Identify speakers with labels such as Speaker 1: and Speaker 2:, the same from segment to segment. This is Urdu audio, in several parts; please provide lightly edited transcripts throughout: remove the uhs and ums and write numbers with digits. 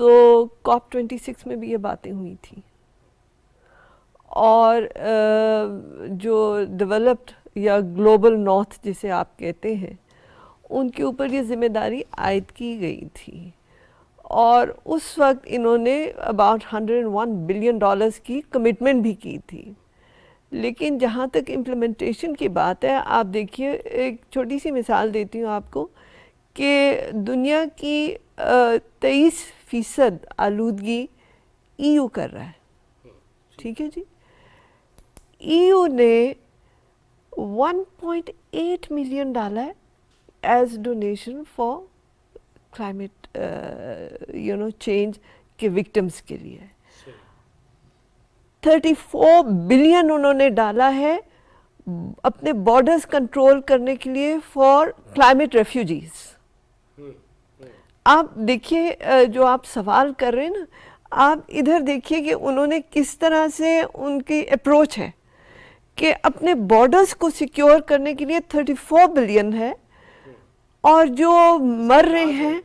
Speaker 1: تو COP26 میں بھی یہ باتیں ہوئی تھیں، اور جو ڈیولپڈ یا گلوبل نارتھ جسے آپ کہتے ہیں ان کے اوپر یہ ذمہ داری عائد کی گئی تھی، اور اس وقت انہوں نے about $101 بلین کی کمٹمنٹ بھی کی تھی. لیکن جہاں تک امپلیمنٹیشن کی بات ہے، آپ دیکھیے ایک چھوٹی سی مثال دیتی ہوں آپ کو کہ دنیا کی 23% آلودگی EU کر رہا ہے. ٹھیک ہے جی، EU نے $1.8 million as donation for climate change کے وکٹمس کے لیے، 34 بلین انہوں نے ڈالا ہے اپنے بارڈرز کنٹرول کرنے کے لیے فار کلائمیٹ ریفیوجیز. آپ دیکھیے جو آپ سوال کر رہے ہیں نا، آپ ادھر دیکھیے کہ انہوں نے کس طرح سے ان کی اپروچ ہے کہ اپنے بارڈرز کو سیکیور کرنے کے لیے 34 بلین ہے، اور جو مر رہے ہیں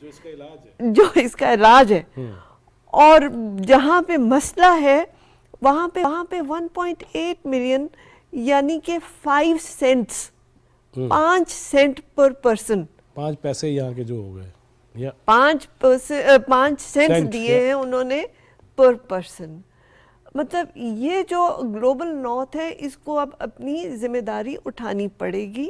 Speaker 1: جو اس کا علاج ہے، اور جہاں پہ مسئلہ ہے وہاں پہ 1.8 ملین یعنی کہ 5 سینٹس 5 سینٹ پر پرسن،
Speaker 2: 5 پیسے یہاں کے جو ہو گئے،
Speaker 1: 5 سینٹس دیے ہیں انہوں نے پر پرسن. مطلب یہ جو گلوبل نارتھ ہے اس کو اب اپنی ذمہ داری اٹھانی پڑے گی.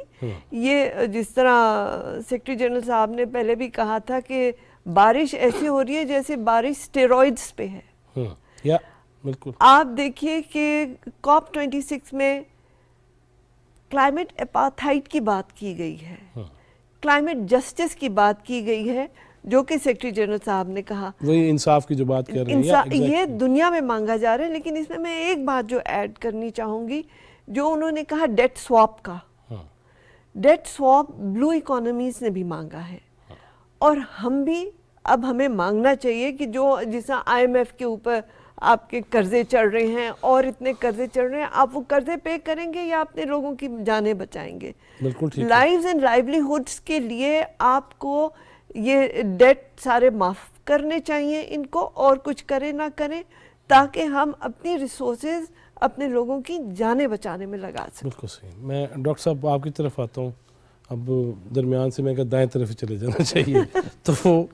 Speaker 1: یہ جس طرح سیکرٹری جنرل صاحب نے پہلے بھی کہا تھا کہ بارش ایسی ہو رہی ہے جیسے بارش اسٹیرائڈز پہ ہے.
Speaker 2: بالکل
Speaker 1: آپ دیکھیے کہ COP26 میں کلائمیٹ اپارتھائڈ کی بات کی گئی ہے، کلائمیٹ جسٹس کی بات کی گئی ہے، جو کہ سیکرٹری جنرل صاحب نے کہا
Speaker 2: وہی انصاف کی جو بات کر رہے ہیں
Speaker 1: یہ دنیا میں مانگا جا رہا ہے. لیکن اس میں ایک بات جو ایڈ کرنی چاہوں گی، جو انہوں نے کہا ڈیٹ سواپ کا، ڈیٹ سواپ بلو اکانومیز نے بھی مانگا ہے، اور ہم بھی اب ہمیں مانگنا چاہیے کہ جو جیسا IMF کے اوپر آپ کے قرضے چڑھ رہے ہیں اور اتنے قرضے چڑھ رہے ہیں، آپ وہ قرضے پے کریں گے یا اپنے لوگوں کی جانیں بچائیں گے؟ لائیوز اینڈ لائیولیہوڈس کے لیے آپ کو یہ ڈیٹ سارے معاف کرنے چاہیے ان کو، اور کچھ کریں نہ کریں تاکہ ہم اپنی ریسورسز اپنے لوگوں کی جانیں بچانے میں لگا سکیں.
Speaker 2: بالکل صحیح. میں ڈاکٹر صاحب آپ کی طرف آتا ہوں. اب درمیان سے میں کہ دائیں طرف ہی چلے جانا چاہیے. تو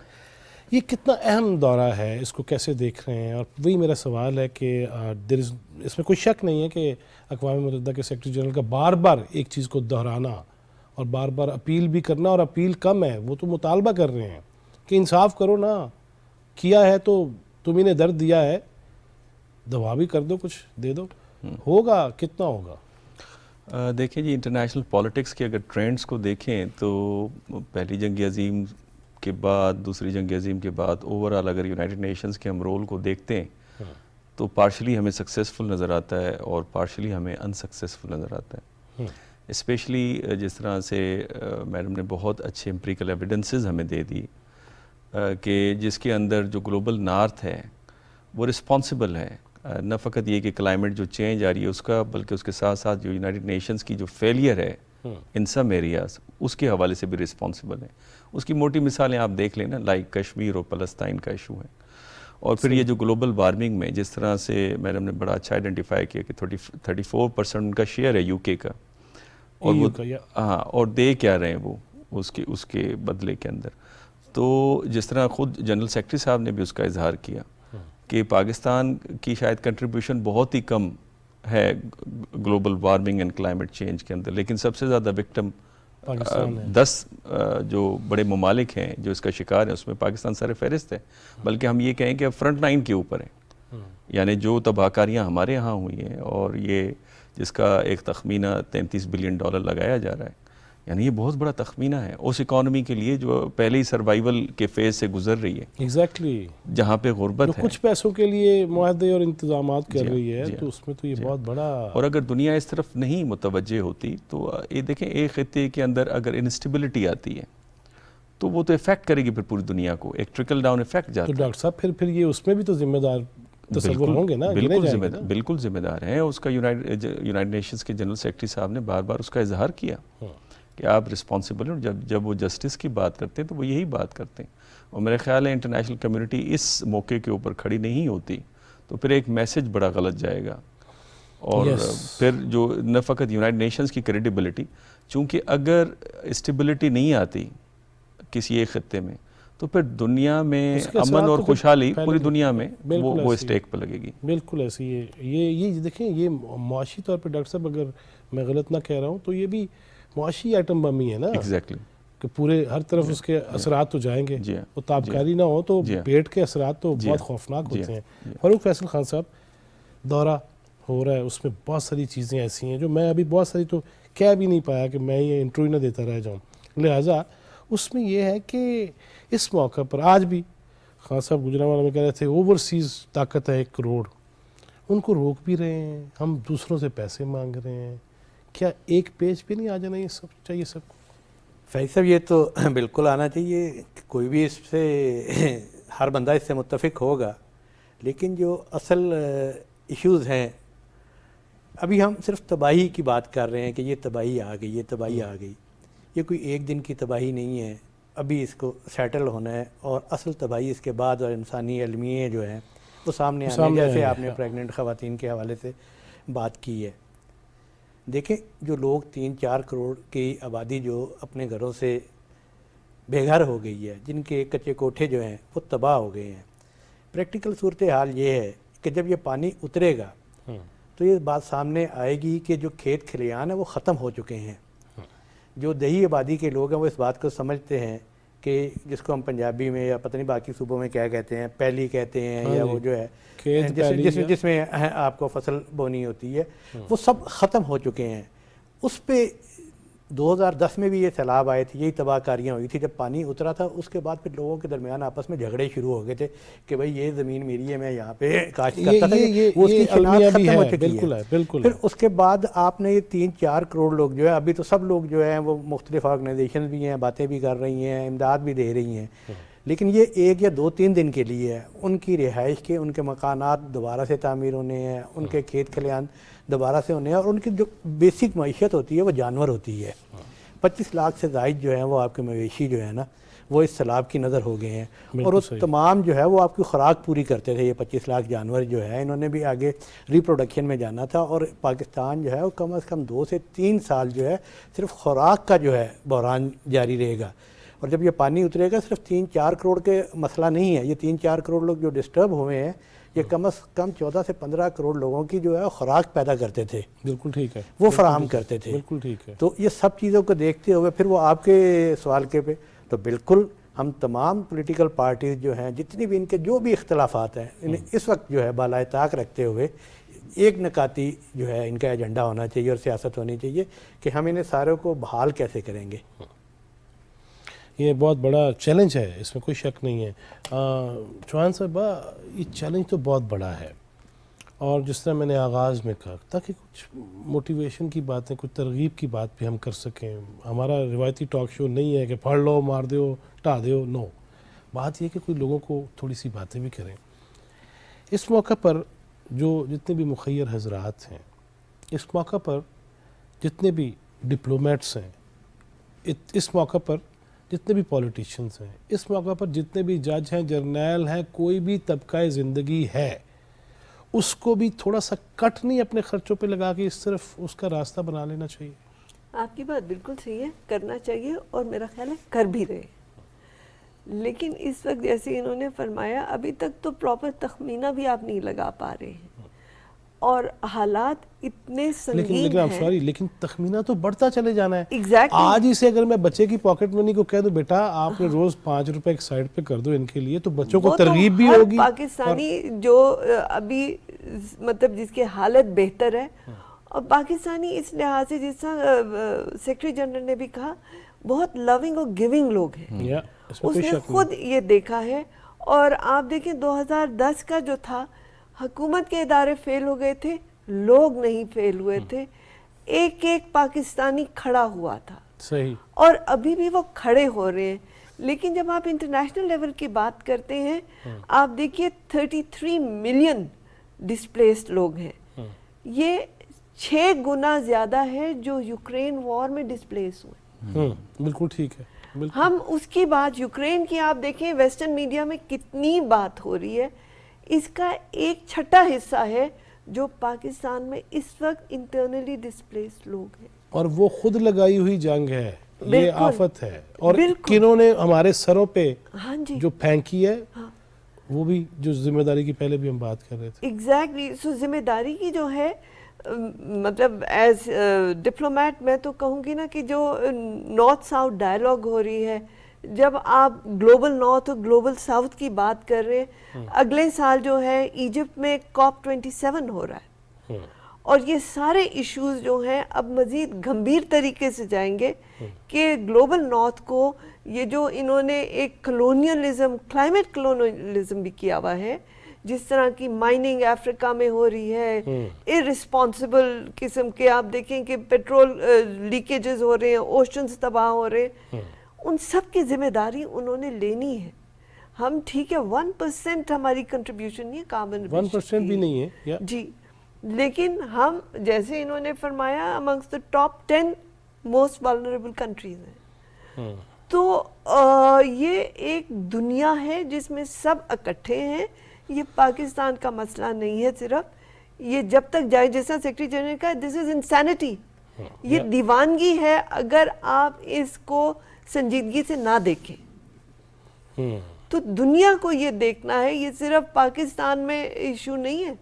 Speaker 2: یہ کتنا اہم دورہ ہے، اس کو کیسے دیکھ رہے ہیں؟ اور وہی میرا سوال ہے کہ اس میں کوئی شک نہیں ہے کہ اقوام متحدہ کے سیکرٹری جنرل کا بار بار ایک چیز کو دہرانا اور بار بار اپیل بھی کرنا، اور اپیل کم ہے، وہ تو مطالبہ کر رہے ہیں کہ انصاف کرو نا، کیا ہے تو تمہیں نے درد دیا ہے، دوا بھی کر دو، کچھ دے دو. ہوگا کتنا ہوگا؟
Speaker 3: دیکھیں جی، انٹرنیشنل پالیٹکس کے اگر ٹرینڈز کو دیکھیں تو پہلی جنگ عظیم کے بعد، دوسری جنگ عظیم کے بعد اوورآل اگر یونائٹڈ نیشنز کے ہم رول کو دیکھتے ہیں تو پارشلی ہمیں سکسیسفل نظر آتا ہے اور پارشلی ہمیں انسکسیسفل نظر آتا ہے. اسپیشلی جس طرح سے میڈم نے بہت اچھے امپیریکل ایویڈنسز ہمیں دے دی کہ جس کے اندر جو گلوبل نارتھ ہے وہ رسپانسبل ہے، نہ فقط یہ کہ کلائمیٹ جو چینج آ رہی ہے اس کا، بلکہ اس کے ساتھ ساتھ جو یونائٹڈ نیشنز کی جو فیلئر ہے ان سم ایریاز، اس کے حوالے سے بھی رسپانسبل ہے. اس کی موٹی مثالیں آپ دیکھ لیں نا، لائک کشمیر اور فلسطین کا ایشو ہے. اور پھر یہ جو گلوبل وارمنگ میں جس طرح سے میڈم نے بڑا اچھا آئیڈینٹیفائی کیا کہ 34% ان کا شیئر ہے UK کا، اور وہ اور دے کیا رہے ہیں وہ اس کے بدلے کے اندر. تو جس طرح خود جنرل سیکرٹری صاحب نے بھی اس کا اظہار کیا کہ پاکستان کی شاید کنٹریبیوشن بہت ہی کم ہے global warming and climate change کے اندر، لیکن سب سے زیادہ وکٹم 10 جو بڑے ممالک ہیں جو اس کا شکار ہیں، اس میں پاکستان سر فہرست ہے. بلکہ ہم یہ کہیں کہ اب فرنٹ لائن کے اوپر ہے، یعنی جو تباہ کاریاں ہمارے ہاں ہوئی ہیں، اور یہ جس کا ایک تخمینہ $33 بلین لگایا جا رہا ہے، یعنی یہ بہت بڑا تخمینہ ہے اس اکانومی کے لیے جو پہلے ہی سروائیول کے فیز سے گزر رہی ہے.
Speaker 2: ایگزیکٹلی
Speaker 3: جہاں پہ غربت ہے،
Speaker 2: کچھ پیسوں کے لیے معاہدے اور انتظامات کر رہی ہے، تو اس میں تو یہ بہت بڑا.
Speaker 3: اور اگر دنیا اس طرف نہیں متوجہ ہوتی تو یہ دیکھیں ایک خطے کے اندر اگر انسٹیبلٹی آتی ہے تو وہ تو افیکٹ کرے گی پھر پوری دنیا کو، ایک ٹرکل ڈاؤن افیکٹ جاتا ہے.
Speaker 2: تو ڈاکٹر صاحب پھر یہ اس میں بھی تو ذمہ دار تصور ہوں گے نا؟
Speaker 3: بالکل ذمہ دار ہیں. اس کا یونائٹڈ نیشنز کے جنرل سیکرٹری صاحب نے بار بار اس کا اظہار کیا کہ آپ رسپانسبل ہیں. اور جب وہ جسٹس کی بات کرتے ہیں تو وہ یہی بات کرتے ہیں. اور میرے خیال ہے انٹرنیشنل کمیونٹی اس موقع کے اوپر کھڑی نہیں ہوتی تو پھر ایک میسج بڑا غلط جائے گا. اور پھر جو نہ فقط یونائٹڈ نیشنز کی کریڈیبلٹی، چونکہ اگر اسٹیبلٹی نہیں آتی کسی ایک خطے میں تو پھر دنیا میں امن اور خوشحالی پوری دنیا میں وہ اسٹیک پہ لگے گی.
Speaker 2: بالکل ایسی ہے. یہ دیکھیں، یہ معاشی طور پہ ڈاکٹر صاحب اگر میں غلط نہ کہہ رہا ہوں تو یہ بھی معاشی ایٹم بم ہی ہے نا.
Speaker 3: ایگزیکٹلی.
Speaker 2: کہ پورے ہر طرف اس کے اثرات تو جائیں گے. وہ تابکاری نہ ہو تو پیٹ کے اثرات تو بہت خوفناک ہوتے ہیں. فاروق فیصل خان صاحب، دورہ ہو رہا ہے، اس میں بہت ساری چیزیں ایسی ہیں جو میں ابھی بہت ساری تو کہہ بھی نہیں پایا کہ میں یہ انٹرویو نہ دیتا رہ جاؤں. لہٰذا اس میں یہ ہے کہ اس موقع پر آج بھی خان صاحب گجرانوالہ میں کہہ رہے تھے اوورسیز طاقت ہے 1 کروڑ، ان کو روک بھی رہے ہیں. ہم دوسروں سے پیسے مانگ رہے ہیں. کیا ایک پیج پہ نہیں آ جانا یہ سب چاہیے سب کو؟
Speaker 4: فیض صاحب، یہ تو بالکل آنا چاہیے. کوئی بھی اس سے ہر بندہ اس سے متفق ہوگا، لیکن جو اصل ایشوز ہیں، ابھی ہم صرف تباہی کی بات کر رہے ہیں کہ یہ تباہی آ گئی، یہ تباہی آ گئی. یہ کوئی ایک دن کی تباہی نہیں ہے. ابھی اس کو سیٹل ہونا ہے اور اصل تباہی اس کے بعد اور انسانی المیے جو ہیں وہ سامنے آنے. جیسے آپ نے پریگننٹ خواتین کے حوالے سے بات کی ہے. دیکھیں، جو لوگ 3-4 کروڑ کی آبادی جو اپنے گھروں سے بے گھر ہو گئی ہے، جن کے کچے کوٹھے جو ہیں وہ تباہ ہو گئے ہیں، پریکٹیکل صورتحال یہ ہے کہ جب یہ پانی اترے گا تو یہ بات سامنے آئے گی کہ جو کھیت کھلیان ہیں وہ ختم ہو چکے ہیں. جو دیہی آبادی کے لوگ ہیں وہ اس بات کو سمجھتے ہیں کہ جس کو ہم پنجابی میں یا پتہ نہیں باقی صوبوں میں کیا کہتے ہیں، پیلی کہتے ہیں، یا وہ جو ہے جس میں آپ کو فصل بونی ہوتی ہے، وہ سب ختم ہو چکے ہیں. اس پہ 2010 میں بھی یہ سیلاب آئے تھے، یہی تباہ کاریاں ہوئی تھی. جب پانی اترا تھا اس کے بعد پھر لوگوں کے درمیان آپس میں جھگڑے شروع ہو گئے تھے کہ بھائی یہ زمین میری ہے، میں یہاں پہ کاشت کرتا تھا. وہ اس کی شناخت ختم ہو چکی ہے. پھر اس کے بعد آپ نے یہ 3-4 کروڑ لوگ جو ہے، ابھی تو سب لوگ جو ہیں وہ مختلف آرگنائزیشن بھی ہیں، باتیں بھی کر رہی ہیں، امداد بھی دے رہی ہیں، لیکن یہ 1 یا 2-3 دن کے لیے ہے. ان کی رہائش کے، ان کے مکانات دوبارہ سے تعمیر ہونے ہیں، ان کے کھیت کھلیان دوبارہ سے ہونے ہیں، اور ان کی جو بیسک معیشت ہوتی ہے وہ جانور ہوتی ہے. 25 لاکھ سے زائد جو ہیں وہ آپ کے مویشی جو ہیں نا وہ اس سیلاب کی نظر ہو گئے ہیں. اور وہ تمام جو ہے وہ آپ کی خوراک پوری کرتے تھے. یہ 25 لاکھ جانور جو ہے انہوں نے بھی آگے ریپروڈکشن میں جانا تھا، اور پاکستان جو ہے وہ کم از کم 2 سے 3 سال جو ہے صرف خوراک کا جو ہے بحران جاری رہے گا. اور جب یہ پانی اترے گا، صرف 3-4 کروڑ کے مسئلہ نہیں ہے. یہ 3-4 کروڑ لوگ جو ڈسٹرب ہوئے ہیں، یہ کم از کم 14 سے 15 کروڑ لوگوں کی جو ہے خوراک پیدا کرتے تھے.
Speaker 2: بالکل ٹھیک ہے.
Speaker 4: وہ فراہم کرتے تھے.
Speaker 2: بالکل ٹھیک ہے.
Speaker 4: تو یہ سب چیزوں کو دیکھتے ہوئے پھر وہ آپ کے سوال کے پہ تو بالکل ہم تمام پولیٹیکل پارٹیز جو ہیں، جتنی بھی ان کے جو بھی اختلافات ہیں، انہیں اس وقت جو ہے بالائے طاق رکھتے ہوئے ایک نکاتی جو ہے ان کا ایجنڈا ہونا چاہیے اور سیاست ہونی چاہیے کہ ہم انہیں ساروں کو بحال کیسے کریں گے.
Speaker 2: یہ بہت بڑا چیلنج ہے، اس میں کوئی شک نہیں ہے. چوہان صاحب، یہ چیلنج تو بہت بڑا ہے، اور جس طرح میں نے آغاز میں کہا، تاکہ کچھ موٹیویشن کی باتیں، کچھ ترغیب کی بات بھی ہم کر سکیں. ہمارا روایتی ٹاک شو نہیں ہے کہ پڑھ لو، مار دیو، ٹا دیو. نو، بات یہ کہ کوئی لوگوں کو تھوڑی سی باتیں بھی کریں. اس موقع پر جو جتنے بھی مخیر حضرات ہیں، اس موقع پر جتنے بھی ڈپلومیٹس ہیں، اس موقع پر جتنے بھی پولیٹیشنز ہیں، اس موقع پر جتنے بھی جج ہیں، جرنیل ہیں، کوئی بھی طبقہ زندگی ہے، اس کو بھی تھوڑا سا کٹ نہیں اپنے خرچوں پہ لگا کے اس طرف اس کا راستہ بنا لینا چاہیے.
Speaker 1: آپ کی بات بالکل صحیح ہے، کرنا چاہیے، اور میرا خیال ہے کر بھی رہے. لیکن اس وقت جیسے انہوں نے فرمایا، ابھی تک تو پراپر تخمینہ بھی آپ نہیں لگا پا رہے ہیں، اور حالات اتنے سنگین ہیں.
Speaker 2: لیکن تخمینہ تو بڑھتا چلے جانا ہے.
Speaker 1: Exactly.
Speaker 2: آج ہی سے اگر میں بچے کی پاکٹ منی کو کہہ دوں بیٹا آپ نے روز 5 روپے ایک سائڈ پہ کر دو ان کے لیے، تو بچوں کو ترغیب بھی ہوگی.
Speaker 1: پاکستانی جو ابھی مطلب جس کی حالت بہتر ہے، اور پاکستانی اس لحاظ سے جس طرح سیکرٹری جنرل نے بھی کہا، بہت لونگ اور گیونگ لوگ ہیں. اس نے خود یہ دیکھا ہے. اور آپ دیکھیں 2010 کا جو تھا، حکومت کے ادارے فیل ہو گئے تھے، لوگ نہیں فیل ہوئے تھے. ایک ایک پاکستانی کھڑا ہوا تھا.
Speaker 2: صحیح.
Speaker 1: اور ابھی بھی وہ کھڑے ہو رہے ہیں. لیکن جب آپ انٹرنیشنل لیول کی بات کرتے ہیں، آپ دیکھیے 33 ملین ڈسپلیسڈ لوگ ہیں. یہ 6 گنا زیادہ ہے جو یوکرین وار میں ڈسپلیس ہوئے.
Speaker 2: بالکل ٹھیک ہے، بالکل
Speaker 1: ہم اس کی بات یوکرین کی آپ دیکھیں ویسٹرن میڈیا میں کتنی بات ہو رہی ہے، اس کا ایک چھٹا حصہ ہے جو پاکستان میں اس وقت انٹرنلی ڈسپلیس لوگ ہیں،
Speaker 2: اور وہ خود لگائی ہوئی جنگ ہے، یہ
Speaker 1: بالکل،
Speaker 2: آفت ہے، اور
Speaker 1: بالکل،
Speaker 2: کنہوں نے ہمارے سروں پہ
Speaker 1: ہاں جی،
Speaker 2: جو پھینکی ہے وہ بھی جو ذمہ داری کی پہلے بھی ہم بات کر رہے تھے.
Speaker 1: ایگزیکٹلی. سو ذمہ داری کی جو ہے مطلب ایز ڈپلومیٹ میں تو کہوں گی نا کہ جو نارتھ ساؤتھ ڈائلاگ ہو رہی ہے، جب آپ گلوبل نارتھ اور گلوبل ساؤتھ کی بات کر رہے ہیں، اگلے سال جو ہے ایجپٹ میں COP27 ہو رہا ہے، اور یہ سارے ایشوز جو ہیں اب مزید گھمبیر طریقے سے جائیں گے کہ گلوبل نارتھ کو یہ جو انہوں نے ایک کلونیلزم، کلائمیٹ کلونیلزم بھی کیا ہوا ہے، جس طرح کی مائننگ افریقہ میں ہو رہی ہے، ارسپانسبل قسم کے آپ دیکھیں کہ پیٹرول لیکیجز ہو رہے ہیں، اوشنز تباہ ہو رہے ہیں، ان سب کی ذمہ داری انہوں نے لینی ہے. ہم ٹھیک ہے 1% ہماری کنٹریبیوشن نہیں ہے کاربن
Speaker 2: 1% بھی نہیں ہے
Speaker 1: جی، لیکن ہم جیسے انہوں نے فرمایا amongst the top 10 most vulnerable countries ہیں. تو یہ ایک دنیا ہے جس میں سب اکٹھے ہیں. یہ پاکستان کا مسئلہ نہیں ہے صرف، یہ جب تک جائے جیسا سیکرٹری جنرل نے کہا دس از انسینٹی، یہ دیوانگی ہے اگر آپ اس کو سنجیدگی سے نہ دیکھیں. تو دنیا کو یہ دیکھنا ہے، یہ صرف پاکستان میں ایشو نہیں ہے،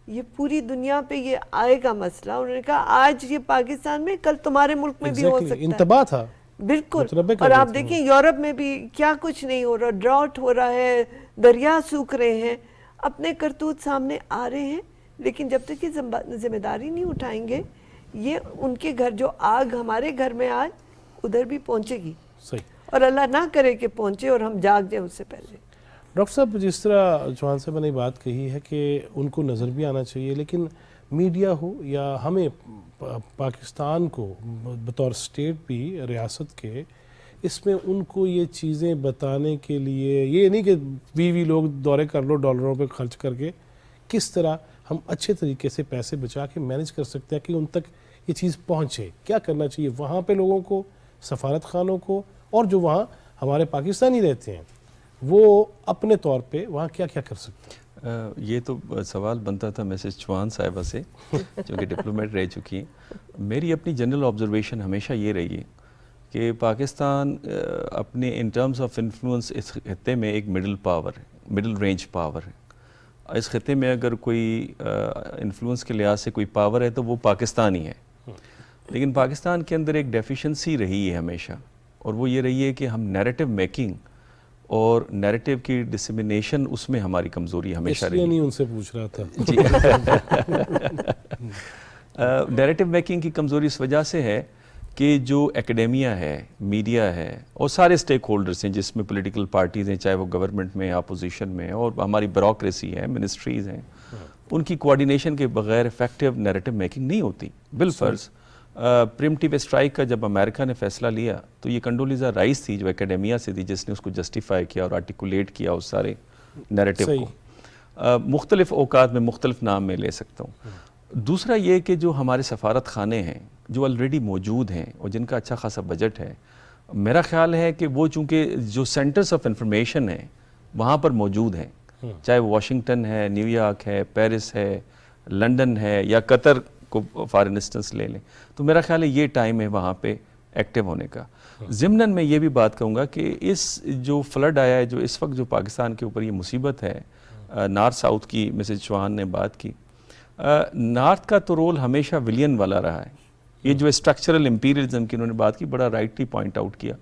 Speaker 1: یہ پوری دنیا پہ یہ آئے گا مسئلہ. انہوں نے کہا آج یہ پاکستان میں کل تمہارے ملک میں بھی ہو سکتا ہے.
Speaker 2: انتباہ تھا
Speaker 1: بالکل. اور آپ دیکھیں یورپ میں بھی کیا کچھ نہیں ہو رہا، ڈراؤٹ ہو رہا ہے، دریا سوکھ رہے ہیں، اپنے کرتوت سامنے آ رہے ہیں، لیکن جب تک یہ ذمہ داری نہیں اٹھائیں گے یہ ان کے گھر جو آگ ہمارے گھر میں آج ادھر بھی پہنچے گی.
Speaker 2: صحیح.
Speaker 1: اور اللہ نہ کرے کہ پہنچے اور ہم جاگ جائیں اس سے پہلے.
Speaker 2: ڈاکٹر صاحب جس طرح چوہان صاحب نے بات کہی ہے کہ ان کو نظر بھی آنا چاہیے، لیکن میڈیا ہو یا ہمیں پاکستان کو بطور اسٹیٹ بھی ریاست کے، اس میں ان کو یہ چیزیں بتانے کے لیے، یہ نہیں کہ 20 لوگ دورے کر لو ڈالروں پہ خرچ کر کے، کس طرح ہم اچھے طریقے سے پیسے بچا کے مینیج کر سکتے ہیں کہ ان تک یہ چیز پہنچے. کیا کرنا چاہیے وہاں پہ لوگوں کو، سفارت خانوں کو، اور جو وہاں ہمارے پاکستانی رہتے ہیں وہ اپنے طور پہ وہاں کیا کیا کر سکتے ہیں؟
Speaker 3: یہ تو سوال بنتا تھا مسز چوہان صاحبہ سے جو کہ ڈپلومیٹ رہ چکی ہیں. میری اپنی جنرل آبزرویشن ہمیشہ یہ رہی ہے کہ پاکستان اپنے ان ٹرمز آف انفلوئنس اس خطے میں ایک مڈل پاور ہے، مڈل رینج پاور ہے. اس خطے میں اگر کوئی انفلوئنس کے لحاظ سے کوئی پاور ہے تو وہ پاکستان ہی ہے. لیکن پاکستان کے اندر ایک ڈیفیشنسی رہی ہے ہمیشہ، اور وہ یہ رہی ہے کہ ہم نیریٹو میکنگ اور نیریٹو کی ڈسیمینیشن اس میں ہماری کمزوری ہمیشہ رہی.
Speaker 2: اس لیے نہیں ان سے پوچھ رہا تھا.
Speaker 3: جی نیریٹو میکنگ کی کمزوری اس وجہ سے ہے کہ جو اکیڈیمیا ہے، میڈیا ہے، اور سارے سٹیک ہولڈرز ہیں جس میں پولیٹیکل پارٹیز ہیں، چاہے وہ گورنمنٹ میں اپوزیشن میں، اور ہماری بیوروکریسی ہے، منسٹریز ہیں، ان کی کوارڈینیشن کے بغیر افیکٹو نیریٹو میکنگ نہیں ہوتی. بالفرض پریمٹیو اسٹرائک کا جب امریکہ نے فیصلہ لیا تو یہ کنڈولیزا رائس تھی جو اکیڈیمیا سے تھی، جس نے اس کو جسٹیفائی کیا اور آرٹیکولیٹ کیا اس سارے نیریٹو کو. مختلف اوقات میں مختلف نام میں لے سکتا ہوں. دوسرا یہ کہ جو ہمارے سفارت خانے ہیں جو آلریڈی موجود ہیں اور جن کا اچھا خاصا بجٹ ہے، میرا خیال ہے کہ وہ چونکہ جو سینٹرز آف انفارمیشن ہیں وہاں پر موجود ہیں، چاہے واشنگٹن ہے، نیو یارک ہے، پیرس ہے، لنڈن ہے، یا قطر کو فار انسٹنس لے لیں، تو میرا خیال ہے یہ ٹائم ہے وہاں پہ ایکٹیو ہونے کا. ضمناً میں یہ بھی بات کہوں گا کہ اس جو فلڈ آیا ہے، جو اس وقت جو پاکستان کے اوپر یہ مصیبت ہے، نارتھ ساؤتھ کی مسز چوہان نے بات کی، نارتھ کا تو رول ہمیشہ ولین والا رہا ہے. یہ جو اسٹرکچرل امپیریلزم کی انہوں نے بات کی، بڑا رائٹلی پوائنٹ آؤٹ کیا.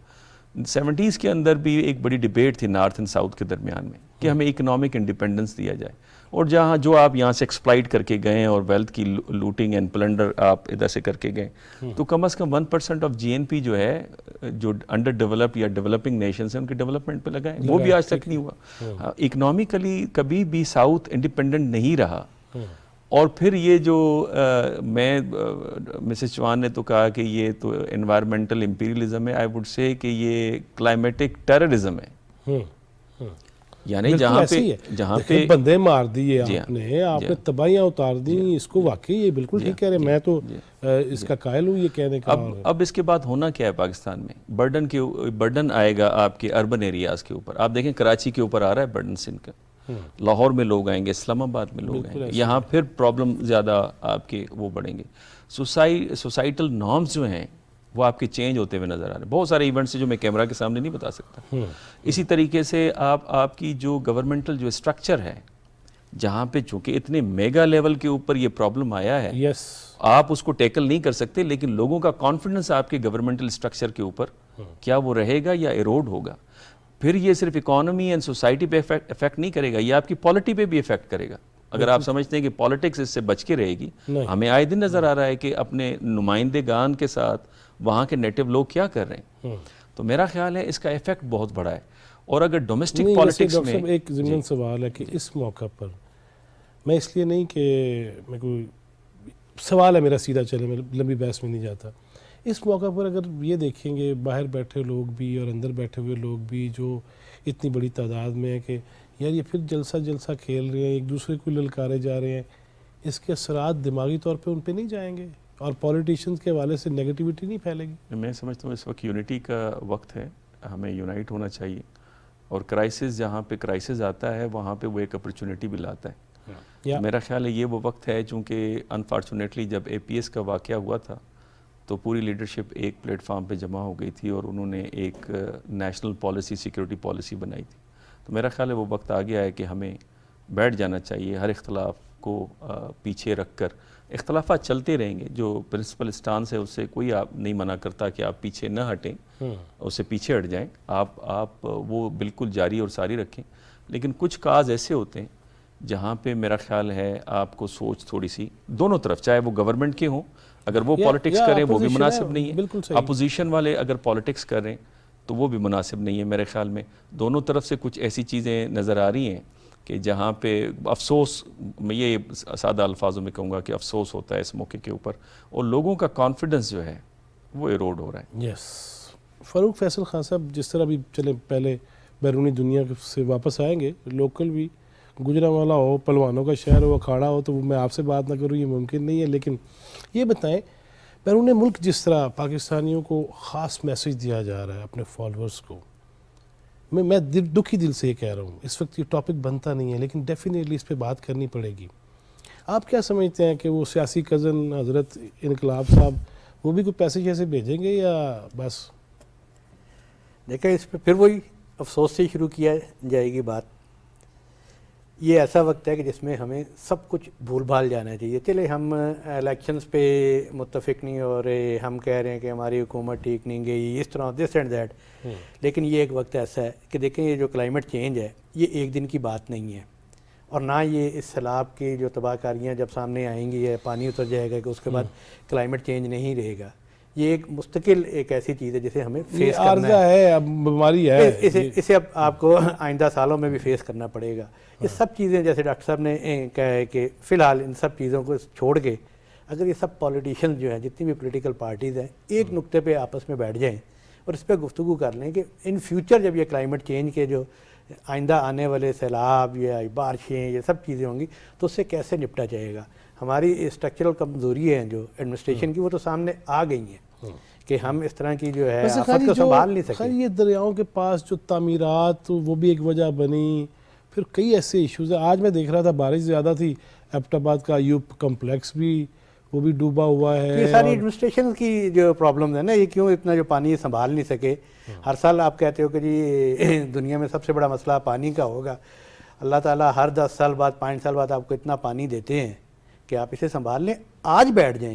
Speaker 3: 70s کے اندر بھی ایک بڑی ڈیبیٹ تھی نارتھ اینڈ ساؤتھ کے درمیان میں کہ ہمیں اکنامک انڈیپینڈنس دیا جائے، اور جہاں جو آپ یہاں سے ایکسپلائٹ کر کے گئے اور ویلتھ کی لوٹنگ اینڈ پلنڈر آپ ادھر سے کر کے گئے، تو کم از کم 1% آف GNP جو ہے جو انڈر ڈیولپڈ یا ڈیولپنگ نیشنز ہیں ان کے ڈیولپمنٹ پہ لگائیں. وہ بھی آج تک نہیں ہوا. اکنامکلی کبھی بھی ساؤتھ انڈیپینڈنٹ نہیں رہا. اور پھر یہ جو میں مسز چوہان نے تو کہا کہ یہ تو انوائرمنٹل امپیریلزم ہے، آئی وڈ سے کہ یہ کلائمیٹک ٹیررزم ہے. یعنی
Speaker 2: بالکل
Speaker 3: جہاں
Speaker 2: دیکھیں،
Speaker 3: پہ
Speaker 2: بندے مار دیے
Speaker 3: جی
Speaker 2: آپ نے تباہیاں اتار دی، اس کو واقعی یہ بالکل ٹھیک کہہ رہے ہیں، میں تو اس کا قائل ہوں یہ کہنے کا.
Speaker 3: اب اس کے بعد ہونا کیا ہے پاکستان میں؟ برڈن آئے گا آپ کے اربن ایریاز کے اوپر. آپ دیکھیں کراچی کے اوپر آ رہا ہے برڈن سندھ کا، لاہور میں لوگ آئیں گے، اسلام آباد میں لوگ آئیں گے، یہاں پھر پرابلم زیادہ آپ کے وہ بڑھیں گے. سوسائٹل نارمز جو ہیں وہ آپ کے چینج ہوتے ہوئے نظر آ رہے ہیں. بہت سارے ایونٹس ہیں جو میں کیمرہ کے سامنے نہیں بتا سکتا. اسی طریقے سے آپ کی جو گورنمنٹل جو اسٹرکچر ہے، جہاں پہ چونکہ اتنے میگا لیول کے اوپر یہ پرابلم آیا ہے،
Speaker 2: یس
Speaker 3: آپ اس کو ٹیکل نہیں کر سکتے، لیکن لوگوں کا کانفیڈنس آپ کے گورنمنٹل اسٹرکچر کے اوپر کیا وہ رہے گا یا ایروڈ ہوگا. پھر یہ صرف اکانومی اینڈ سوسائٹی پہ افیکٹ نہیں کرے گا، یہ آپ کی پالیٹی پہ بھی افیکٹ کرے گا. اگر آپ سمجھتے ہیں کہ پالیٹکس اس سے بچ کے رہے گی، ہمیں آئے دن نظر آ رہا ہے کہ اپنے نمائندگان کے ساتھ وہاں کے نیٹو لوگ کیا کر رہے ہیں. تو میرا خیال ہے اس کا ایفیکٹ بہت بڑا ہے. اور اگر ڈومیسٹک پالیٹکس میں
Speaker 2: ایک ضمن سوال ہے کہ اس موقع پر میں اس لیے نہیں کہ میں کوئی سوال ہے میرا سیدھا چلے، میں لمبی بحث میں نہیں جاتا. اس موقع پر اگر یہ دیکھیں گے باہر بیٹھے لوگ بھی اور اندر بیٹھے ہوئے لوگ بھی جو اتنی بڑی تعداد میں ہے کہ یار یہ پھر جلسہ کھیل رہے ہیں، ایک دوسرے کو للکارے جا رہے ہیں، اس کے اثرات دماغی طور پہ ان پہ نہیں جائیں گے اور پولیٹیشینز کے حوالے سے نیگیٹیوٹی نہیں پھیلے گی؟
Speaker 3: میں سمجھتا ہوں اس وقت یونٹی کا وقت ہے، ہمیں یونائٹ ہونا چاہیے. اور کرائسس جہاں پہ کرائسس آتا ہے وہاں پہ وہ ایک اپرچونٹی بھی لاتا ہے. میرا خیال ہے یہ وہ وقت ہے، چونکہ انفارچونیٹلی جب اے پی ایس کا واقعہ ہوا تھا تو پوری لیڈرشپ ایک پلیٹ فارم پہ جمع ہو گئی تھی اور انہوں نے ایک نیشنل پالیسی، سیکیورٹی پالیسی بنائی تھی. تو میرا خیال ہے وہ وقت آ گیا ہے کہ ہمیں بیٹھ جانا چاہیے، ہر اختلاف کو پیچھے رکھ کر. اختلافات چلتے رہیں گے، جو پرنسپل اسٹانس ہے اس سے کوئی آپ نہیں منع کرتا کہ آپ پیچھے نہ ہٹیں، اس سے پیچھے ہٹ جائیں، آپ وہ بالکل جاری اور ساری رکھیں. لیکن کچھ کاز ایسے ہوتے ہیں جہاں پہ میرا خیال ہے آپ کو سوچ تھوڑی سی دونوں طرف، چاہے وہ گورنمنٹ کے ہوں، اگر وہ پالیٹکس کریں وہ بھی مناسب نہیں ہے، اپوزیشن والے اگر پالیٹکس کر رہے ہیں تو وہ بھی مناسب نہیں ہے. میرے خیال میں دونوں طرف سے کچھ ایسی چیزیں نظر آ رہی ہیں کہ جہاں پہ افسوس، میں یہ سادہ الفاظوں میں کہوں گا کہ افسوس ہوتا ہے اس موقع کے اوپر، اور لوگوں کا کانفیڈنس جو ہے وہ ایروڈ ہو رہا ہے.
Speaker 2: یس فاروق فیصل خان صاحب، جس طرح بھی چلیں پہلے بیرونی دنیا سے واپس آئیں گے، لوکل بھی گجرانوالا ہو، پلوانوں کا شہر ہو، اکھاڑا ہو، تو میں آپ سے بات نہ کروں یہ ممکن نہیں ہے. لیکن یہ بتائیں بیرون ملک جس طرح پاکستانیوں کو خاص میسیج دیا جا رہا ہے اپنے فالورز کو، میں دکھی دل سے یہ کہہ رہا ہوں، اس وقت یہ ٹاپک بنتا نہیں ہے لیکن ڈیفینیٹلی اس پہ بات کرنی پڑے گی. آپ کیا سمجھتے ہیں کہ وہ سیاسی کزن حضرت انقلاب صاحب وہ بھی کوئی پیسے جیسے بھیجیں گے یا بس؟
Speaker 4: دیکھیں اس پہ پھر وہی افسوس سے شروع کیا جائے گی بات. یہ ایسا وقت ہے کہ جس میں ہمیں سب کچھ بھول بھال جانا چاہیے. چلے ہم الیکشنز پہ متفق نہیں ہو رہے، ہم کہہ رہے ہیں کہ ہماری حکومت ٹھیک نہیں گئی، اس طرح دس اینڈ دیٹ، لیکن یہ ایک وقت ایسا ہے کہ دیکھیں یہ جو کلائمیٹ چینج ہے یہ ایک دن کی بات نہیں ہے، اور نہ یہ اس سیلاب کی جو تباہ کاریاں جب سامنے آئیں گی یا پانی اتر جائے گا کہ اس کے بعد کلائمیٹ چینج نہیں رہے گا. یہ ایک مستقل ایک ایسی چیز ہے جسے ہمیں فیس کرنا
Speaker 2: ہے، اب بیماری ہے،
Speaker 4: اسے اب آپ کو آئندہ سالوں میں بھی فیس کرنا پڑے گا. یہ سب چیزیں جیسے ڈاکٹر صاحب نے کہا ہے کہ فی الحال ان سب چیزوں کو چھوڑ کے اگر یہ سب پولیٹیشنز جو ہیں، جتنی بھی پولیٹیکل پارٹیز ہیں، ایک نقطے پہ آپس میں بیٹھ جائیں اور اس پہ گفتگو کر لیں کہ ان فیوچر جب یہ کلائمیٹ چینج کے جو آئندہ آنے والے سیلاب یا بارشیں یہ سب چیزیں ہوں گی تو اس سے کیسے نپٹا جائے گا. ہماری اسٹرکچرل کمزوری ہیں جو ایڈمنسٹریشن کی وہ تو سامنے آ گئی ہیں کہ ہم اس طرح کی جو ہے آفت کو سنبھال نہیں سکتے.
Speaker 2: یہ دریاؤں کے پاس جو تعمیرات وہ بھی ایک وجہ بنی، پھر کئی ایسے ایشوز ہیں. آج میں دیکھ رہا تھا بارش زیادہ تھی، ایبٹ آباد کا ایوب کمپلیکس بھی وہ بھی ڈوبا ہوا ہے.
Speaker 4: یہ ساری ایڈمنسٹریشن کی جو پرابلم ہے نا، یہ کیوں اتنا جو پانی سنبھال نہیں سکے. ہر سال آپ کہتے ہو کہ جی دنیا میں سب سے بڑا مسئلہ پانی کا ہوگا، اللہ تعالیٰ ہر 10 سال بعد 5 سال بعد آپ کو اتنا پانی دیتے ہیں کہ آپ اسے سنبھال لیں. آج بیٹھ جائیں،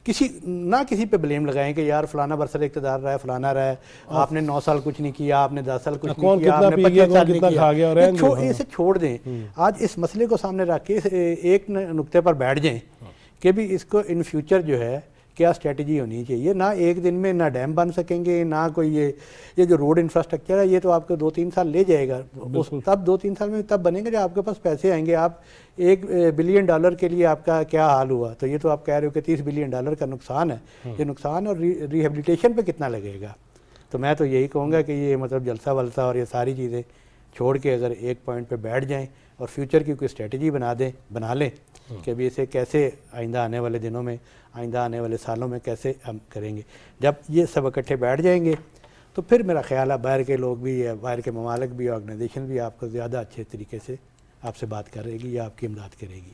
Speaker 4: کسی پہ بلیم لگائیں کہ یار فلانا برسر اقتدار رہا ہے، فلانا رہا ہے، آپ نے 9 سال کچھ نہیں کیا، آپ نے 10 سال کچھ نہیں کیا، آپ نے 25 سال نہیں کیا. اسے چھوڑ دیں. آج اس مسئلے کو سامنے رکھ کے ایک نقطے پر بیٹھ جائیں کہ بھی اس کو ان فیوچر جو ہے کیا اسٹریٹجی ہونی چاہیے. نہ ایک دن میں نہ ڈیم بن سکیں گے، نہ کوئی یہ جو روڈ انفراسٹرکچر ہے یہ تو آپ کو 2-3 سال لے جائے گا. تب 2-3 سال میں تب بنے گا جب آپ کے پاس پیسے آئیں گے. آپ $1 بلین کے لیے آپ کا کیا حال ہوا؟ تو یہ تو آپ کہہ رہے ہو کہ $30 بلین کا نقصان ہے. یہ نقصان اور ریہیبلیٹیشن پہ کتنا لگے گا؟ تو میں تو یہی کہوں گا کہ یہ مطلب جلسہ ولسہ اور یہ ساری چیزیں چھوڑ کے اگر ایک پوائنٹ پہ بیٹھ جائیں اور فیوچر کی کوئی اسٹریٹجی بنا لیں کہ ابھی اسے کیسے آئندہ آنے والے دنوں میں، آئندہ آنے والے سالوں میں کیسے ہم کریں گے، جب یہ سب اکٹھے بیٹھ جائیں گے تو پھر میرا خیال ہے باہر کے لوگ بھی یا باہر کے ممالک بھی، آرگنائزیشن بھی آپ کو زیادہ اچھے طریقے سے آپ سے بات کرے گی یا آپ کی امداد کرے گی۔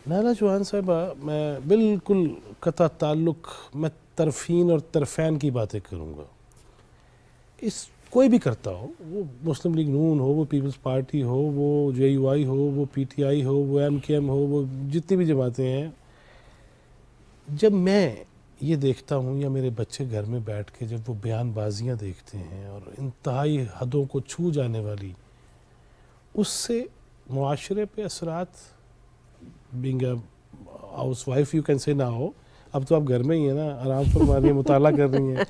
Speaker 2: نائلہ چوہان صاحبہ، میں بالکل قطع تعلق میں طرفین اور طرفین کی باتیں کروں گا۔ اس کوئی بھی کرتا ہو، وہ مسلم لیگ نون ہو، وہ پیپلز پارٹی ہو، وہ جے یو آئی ہو، وہ پی ٹی آئی ہو، وہ ایم کے ایم ہو، وہ جتنی بھی جماعتیں ہیں، جب میں یہ دیکھتا ہوں یا میرے بچے گھر میں بیٹھ کے جب وہ بیان بازیاں دیکھتے ہیں اور انتہائی حدوں کو چھو جانے والی، اس سے معاشرے پہ اثرات، being a house wife you can say نہ ہو، اب تو آپ گھر میں ہی ہیں نا، آرام فرما رہی ہیں، مطالعہ کر رہی ہیں،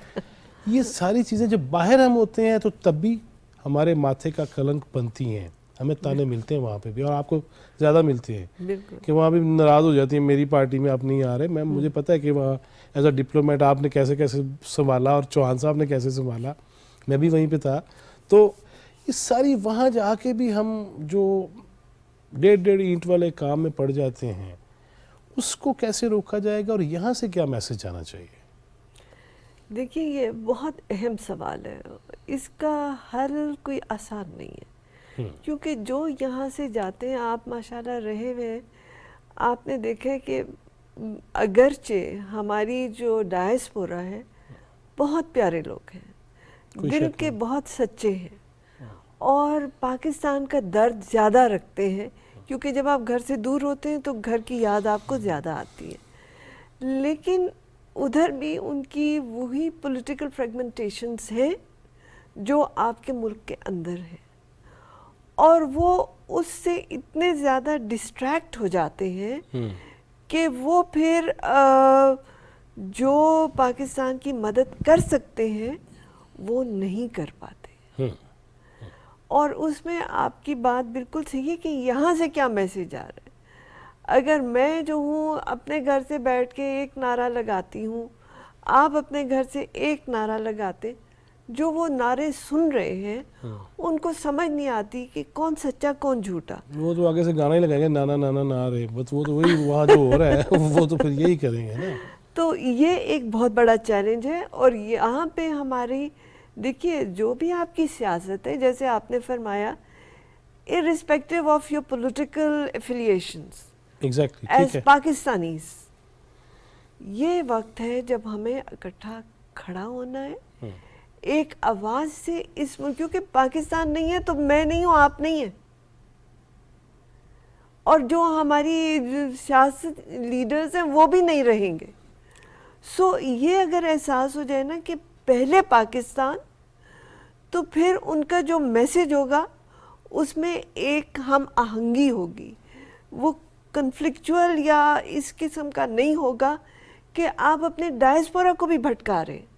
Speaker 2: یہ ساری چیزیں جب باہر ہم ہوتے ہیں تو تب بھی ہمارے ماتھے کا کلنک بنتی ہیں، ہمیں تانے ملتے ہیں وہاں پہ بھی، اور آپ کو زیادہ ملتے ہیں
Speaker 1: بالکل
Speaker 2: کہ وہاں بھی ناراض ہو جاتی ہیں، میری پارٹی میں آپ نہیں آ رہے۔ میں مجھے پتہ ہے کہ وہاں ایز اے ڈپلومیٹ آپ نے کیسے کیسے سنبھالا اور چوہان صاحب نے کیسے سنبھالا، میں بھی وہیں پہ تھا۔ تو اس ساری وہاں جا کے بھی ہم جو ڈیڑھ اینٹ والے کام میں پڑ جاتے ہیں، اس کو کیسے روکا جائے گا اور یہاں سے کیا میسج آنا چاہیے؟
Speaker 1: دیکھیے یہ بہت اہم سوال ہے، اس کا حل کوئی آسان نہیں ہے، کیونکہ جو یہاں سے جاتے ہیں، آپ ماشاءاللہ رہے ہوئے ہیں، آپ نے دیکھا کہ اگرچہ ہماری جو ڈائسپورا ہے بہت پیارے لوگ ہیں، دل کے بہت سچے ہیں، اور پاکستان کا درد زیادہ رکھتے ہیں، کیونکہ جب آپ گھر سے دور ہوتے ہیں تو گھر کی یاد آپ کو زیادہ آتی ہے، لیکن ادھر بھی ان کی وہی پولیٹیکل فریگمنٹیشنز ہیں جو آپ کے ملک کے اندر ہیں، اور وہ اس سے اتنے زیادہ ڈسٹریکٹ ہو جاتے ہیں کہ وہ پھر جو پاکستان کی مدد کر سکتے ہیں وہ نہیں کر پاتے، اور اس میں آپ کی بات بالکل صحیح ہے کہ یہاں سے کیا میسج آ رہا ہے۔ اگر میں جو ہوں اپنے گھر سے بیٹھ کے ایک نعرہ لگاتی ہوں، آپ اپنے گھر سے ایک نعرہ لگاتے، جو وہ نعرے سن رہے ہیں ان کو سمجھ نہیں آتی کہ کون سچا کون جھوٹا۔
Speaker 2: وہ تو آگے سے گانا ہی لگائیں گے، نانا نانا نہ رہے، بس وہ تو وہی وہاں جو ہو رہا ہے وہ تو پھر یہی کریں گے نا۔
Speaker 1: تو یہ ایک بہت بڑا چیلنج ہے، اور یہاں پہ ہماری دیکھیے جو بھی آپ کی سیاست ہے، جیسے آپ نے فرمایا irrespective of your political affiliations
Speaker 2: exactly,
Speaker 1: as
Speaker 2: ٹھیک ہے۔
Speaker 1: پاکستانیز، یہ وقت ہے جب ہمیں اکٹھا کھڑا ہونا ہے ایک آواز سے اس ملک، کیونکہ پاکستان نہیں ہے تو میں نہیں ہوں، آپ نہیں ہیں، اور جو ہماری سیاست لیڈرز ہیں وہ بھی نہیں رہیں گے۔ سو یہ اگر احساس ہو جائے نا کہ پہلے پاکستان، تو پھر ان کا جو میسج ہوگا اس میں ایک ہم آہنگی ہوگی، وہ کنفلکچوئل یا اس قسم کا نہیں ہوگا کہ آپ اپنے ڈائسپورا کو بھی بھٹکا رہے ہیں۔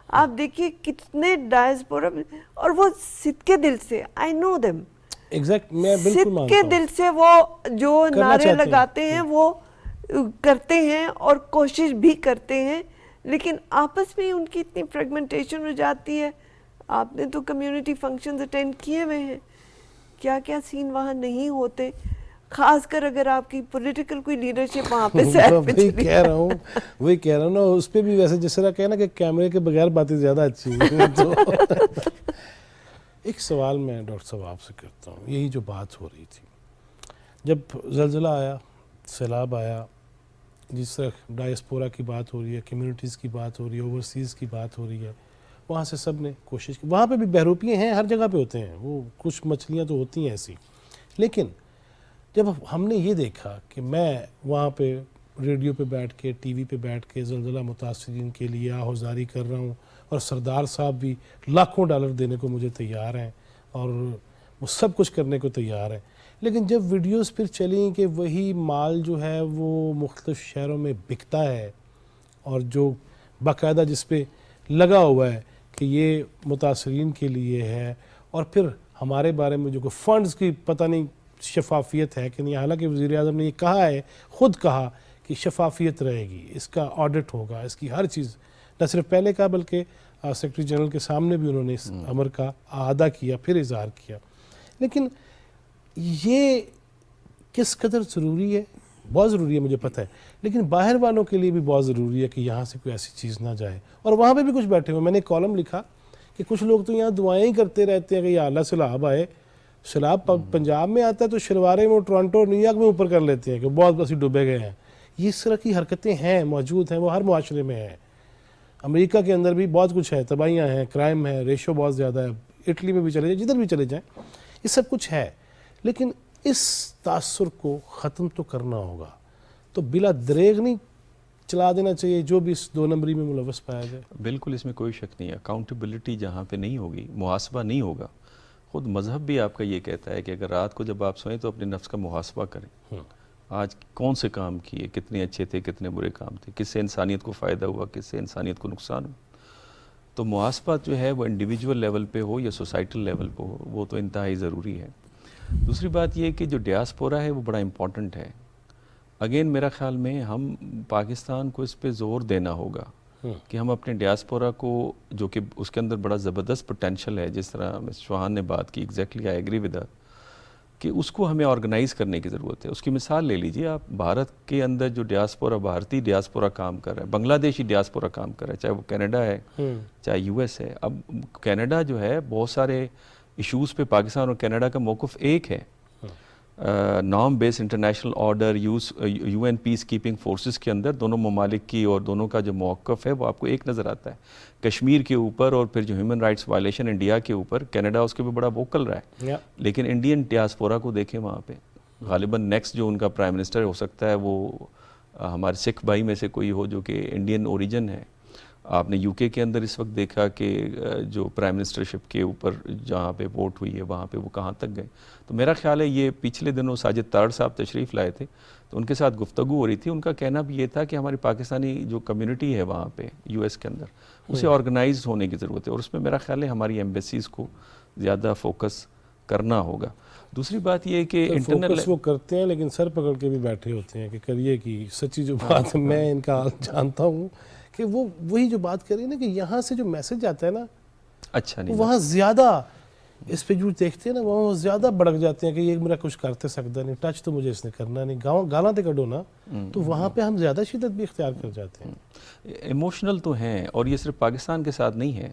Speaker 1: آپ دیکھیے کتنے ڈائسپورا، اور وہ صدقے دل سے، آئی نو دیم،
Speaker 2: ایگزیکٹ، میں بالکل مانتا
Speaker 1: صدقے
Speaker 2: ہوں،
Speaker 1: دل سے وہ جو نعرے لگاتے ہیں وہ کرتے ہیں اور کوشش بھی کرتے ہیں، لیکن آپس میں ان کی اتنی فریگمنٹیشن ہو جاتی ہے۔ آپ نے تو کمیونٹی فنکشنز اٹینڈ کیے ہوئے ہیں، کیا کیا سین وہاں نہیں ہوتے، خاص کر اگر آپ کی پولیٹیکل کوئی لیڈرشپ وہاں پہ سیٹ پہ
Speaker 2: وہی کہہ رہا ہوں نا، اس پہ بھی ویسے جس طرح کہنا کہ کیمرے کے بغیر باتیں زیادہ اچھی ہیں۔ تو ایک سوال میں ڈاکٹر صاحب آپ سے کرتا ہوں، یہی جو بات ہو رہی تھی، جب زلزلہ آیا، سیلاب آیا، جس طرح ڈائسپورا کی بات ہو رہی ہے، کمیونٹیز کی بات ہو رہی ہے، اوورسیز کی بات ہو رہی ہے، وہاں سے سب نے کوشش کی، وہاں پہ بھی بہروپیے ہیں، ہر جگہ پہ ہوتے ہیں، وہ کچھ مچھلیاں تو ہوتی ہیں ایسی، لیکن جب ہم نے یہ دیکھا کہ میں وہاں پہ ریڈیو پہ بیٹھ کے، ٹی وی پہ بیٹھ کے زلزلہ متاثرین کے لیے آہوزاری کر رہا ہوں، اور سردار صاحب بھی لاکھوں ڈالر دینے کو مجھے تیار ہیں اور وہ سب کچھ کرنے کو تیار ہیں، لیکن جب ویڈیوز پھر چلیں کہ وہی مال جو ہے وہ مختلف شہروں میں بکتا ہے، اور جو باقاعدہ جس پہ لگا ہوا ہے کہ یہ متاثرین کے لیے ہے، اور پھر ہمارے بارے میں جو کہ فنڈز کی پتہ نہیں شفافیت ہے کہ نہیں، حالانکہ وزیر اعظم نے یہ کہا ہے، خود کہا کہ شفافیت رہے گی، اس کا آڈٹ ہوگا، اس کی ہر چیز، نہ صرف پہلے کہا بلکہ سیکرٹری جنرل کے سامنے بھی انہوں نے اس امر کا اعادہ کیا، پھر اظہار کیا، لیکن یہ کس قدر ضروری ہے؟ بہت ضروری ہے، مجھے پتہ ہے، لیکن باہر والوں کے لیے بھی بہت ضروری ہے کہ یہاں سے کوئی ایسی چیز نہ جائے. اور وہاں پہ بھی کچھ بیٹھے ہوئے، میں نے ایک کالم لکھا کہ کچھ لوگ تو یہاں دعائیں ہی کرتے رہتے ہیں کہ یا اللہ سیلاب آئے. سیلاب پنجاب میں آتا ہے تو شلوارے میں ٹورانٹو اور نیو یارک میں اوپر کر لیتے ہیں کہ بہت بسی ڈوبے گئے ہیں. یہ اس طرح کی حرکتیں ہیں، موجود ہیں، وہ ہر معاشرے میں ہیں. امریکہ کے اندر بھی بہت کچھ ہے، تباہیاں ہیں، کرائم ہے، ریشو بہت زیادہ ہے، اٹلی میں بھی چلے جائیں، جدھر بھی چلے جائیں، یہ سب کچھ ہے. لیکن اس تاثر کو ختم تو کرنا ہوگا، تو بلا دریغ نہیں چلا دینا چاہیے جو بھی اس 2 نمبری میں ملوث پایا جائے.
Speaker 3: بالکل اس میں کوئی شک نہیں ہے. اکاؤنٹیبلٹی جہاں پہ نہیں ہوگی، محاسبہ نہیں ہوگا. خود مذہب بھی آپ کا یہ کہتا ہے کہ اگر رات کو جب آپ سوئیں تو اپنے نفس کا محاسبہ کریں. آج کون سے کام کیے، کتنے اچھے تھے، کتنے برے کام تھے، کس سے انسانیت کو فائدہ ہوا، کس سے انسانیت کو نقصان ہوا. تو محاسبہ جو ہے وہ انڈیویجول لیول پہ ہو یا سوسائٹل لیول پہ ہو، وہ تو انتہائی ضروری ہے. دوسری بات یہ کہ جو ڈیاسپورا ہے وہ بڑا امپورٹنٹ ہے. اگین میرا خیال میں ہم پاکستان کو اس پہ زور دینا ہوگا کہ ہم اپنے ڈیاسپورا کو، جو کہ اس کے اندر بڑا زبردست پوٹینشل ہے، جس طرح مسٹر چوہان نے بات کی، exactly I agree with her, کہ اس کو ہمیں آرگنائز کرنے کی ضرورت ہے. اس کی مثال لے لیجئے آپ، بھارت کے اندر جو ڈیاسپورا، بھارتی ڈیاسپورا کام کر رہا ہے، بنگلہ دیشی ڈیاسپورا کام کر رہا ہے، چاہے وہ کینیڈا ہے چاہے یو ایس ہے. اب کینیڈا جو ہے بہت سارے ایشوز پہ پاکستان اور کینیڈا کا موقف ایک ہے. Norm based international order, U N peace keeping forces کے اندر دونوں ممالک کی اور دونوں کا جو موقف ہے وہ آپ کو ایک نظر آتا ہے. کشمیر کے اوپر اور پھر جو ہیومن رائٹس وائلیشن انڈیا کے اوپر، کینیڈا اس کے بھی بڑا ووکل رہا ہے. لیکن انڈین ڈیاسپورا کو دیکھیں وہاں پہ، غالباً نیکسٹ جو ان کا پرائم منسٹر ہو سکتا ہے وہ ہمارے سکھ بھائی میں سے کوئی ہو جو کہ انڈین اوریجن ہے. آپ نے یو کے اندر اس وقت دیکھا کہ جو پرائم منسٹرشپ کے اوپر جہاں پہ ووٹ ہوئی ہے وہاں پہ وہ کہاں تک گئے. تو میرا خیال ہے یہ پچھلے دنوں ساجد تارڑ صاحب تشریف لائے تھے تو ان کے ساتھ گفتگو ہو رہی تھی. ان کا کہنا بھی یہ تھا کہ ہماری پاکستانی جو کمیونٹی ہے وہاں پہ یو ایس کے اندر، اسے آرگنائز ہونے کی ضرورت ہے، اور اس میں میرا خیال ہے ہماری ایمبیسیز کو زیادہ فوکس کرنا ہوگا. دوسری بات یہ ہے کہ انٹرنل
Speaker 2: فوکس وہ کرتے ہیں لیکن سر پکڑ کے بھی بیٹھے ہوتے ہیں کہ کریے کی سچی جو بات میں ان کا حال جانتا ہوں کہ وہ وہی جو بات کر رہی ہے نا کہ یہاں سے جو میسج آتا ہے نا
Speaker 3: اچھا نہیں،
Speaker 2: وہاں زیادہ اس پہ جو دیکھتے ہیں نا وہاں زیادہ بڑک جاتے ہیں کہ یہ میرا کچھ کرتے سکتا نہیں، ٹچ تو مجھے اس نے کرنا نہیں، گالاں تے کڈو نا، تو وہاں پہ ہم زیادہ شدت بھی اختیار کر جاتے ہیں.
Speaker 3: ایموشنل تو ہیں، اور یہ صرف پاکستان کے ساتھ نہیں ہے،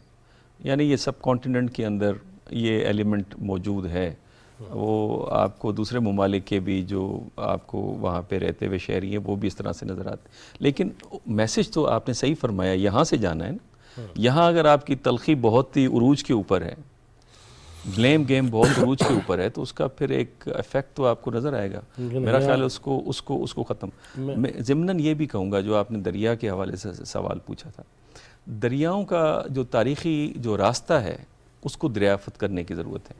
Speaker 3: یعنی یہ سب کانٹیننٹ کے اندر یہ ایلیمنٹ موجود ہے. وہ آپ کو دوسرے ممالک کے بھی جو آپ کو وہاں پہ رہتے ہوئے شہری ہیں وہ بھی اس طرح سے نظر آتے ہیں. لیکن میسج تو آپ نے صحیح فرمایا، یہاں سے جانا ہے نا. یہاں اگر آپ کی تلخی بہت ہی عروج کے اوپر ہے، بلیم گیم بہت عروج کے اوپر ہے، تو اس کا پھر ایک ایفیکٹ تو آپ کو نظر آئے گا. میرا خیال ہے اس کو ختم. میں ضمناً یہ بھی کہوں گا جو آپ نے دریا کے حوالے سے سوال پوچھا تھا، دریاؤں کا جو تاریخی جو راستہ ہے اس کو دریافت کرنے کی ضرورت ہے.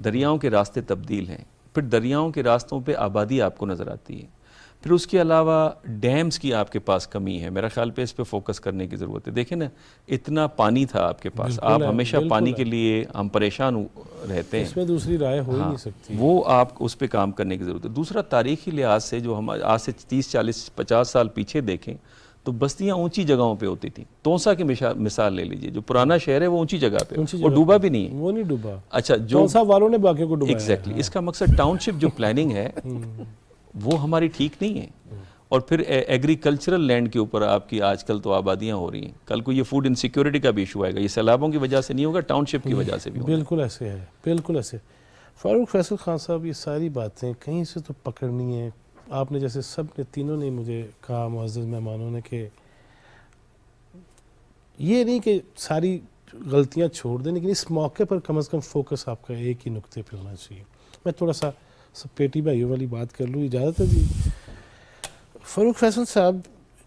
Speaker 3: دریاؤں کے راستے تبدیل ہیں، پھر دریاؤں کے راستوں پہ آبادی آپ کو نظر آتی ہے، پھر اس کے علاوہ ڈیمز کی آپ کے پاس کمی ہے. میرا خیال پہ اس پہ فوکس کرنے کی ضرورت ہے. دیکھیں نا اتنا پانی تھا آپ کے پاس، آپ ہمیشہ پانی کے لیے ہم پریشان رہتے ہیں،
Speaker 2: اس میں دوسری رائے ہو ہی نہیں سکتی.
Speaker 3: وہ آپ اس پہ کام کرنے کی ضرورت ہے. دوسرا تاریخی لحاظ سے جو ہم آج سے 30 40 50 سال پیچھے دیکھیں تو بستیاں اونچی جگہوں پہ ہوتی تھیں. تونسا کی مثال لے لیجئے، جو پرانا شہر ہے وہ اونچی جگہ پہ، وہ ڈوبا بھی نہیں ہے.
Speaker 2: وہ نہیں ڈوبا.
Speaker 3: اچھا، جو
Speaker 2: تونسا والوں نے باقیوں کو ڈوبایا.
Speaker 3: ایگزیکٹلی، اس کا مقصد ٹاؤن شپ جو پلاننگ ہے وہ ہماری ٹھیک نہیں ہے. اور پھر ایگریکلچرل لینڈ کے اوپر آپ کی آج کل تو آبادیاں ہو رہی ہیں، کل کو یہ فوڈ انسیکیورٹی کا بھی ایشو آئے گا. یہ سیلابوں کی وجہ سے نہیں ہوگا، ٹاؤن شپ کی وجہ سے بھی ہوگا.
Speaker 2: بالکل ایسے ہے، بالکل ایسے. فاروق فیصل خان صاحب، یہ ساری باتیں کہیں سے تو پکڑنی ہیں. آپ نے جیسے سب نے تینوں نے مجھے کہا، معزز مہمانوں نے، کہ یہ نہیں کہ ساری غلطیاں چھوڑ دیں، لیکن اس موقع پر کم از کم فوکس آپ کا ایک ہی نقطے پہ ہونا چاہیے. میں تھوڑا سا پیٹی بھائیوں والی بات کر لوں، اجازت ہے جی؟ فاروق فیصل صاحب،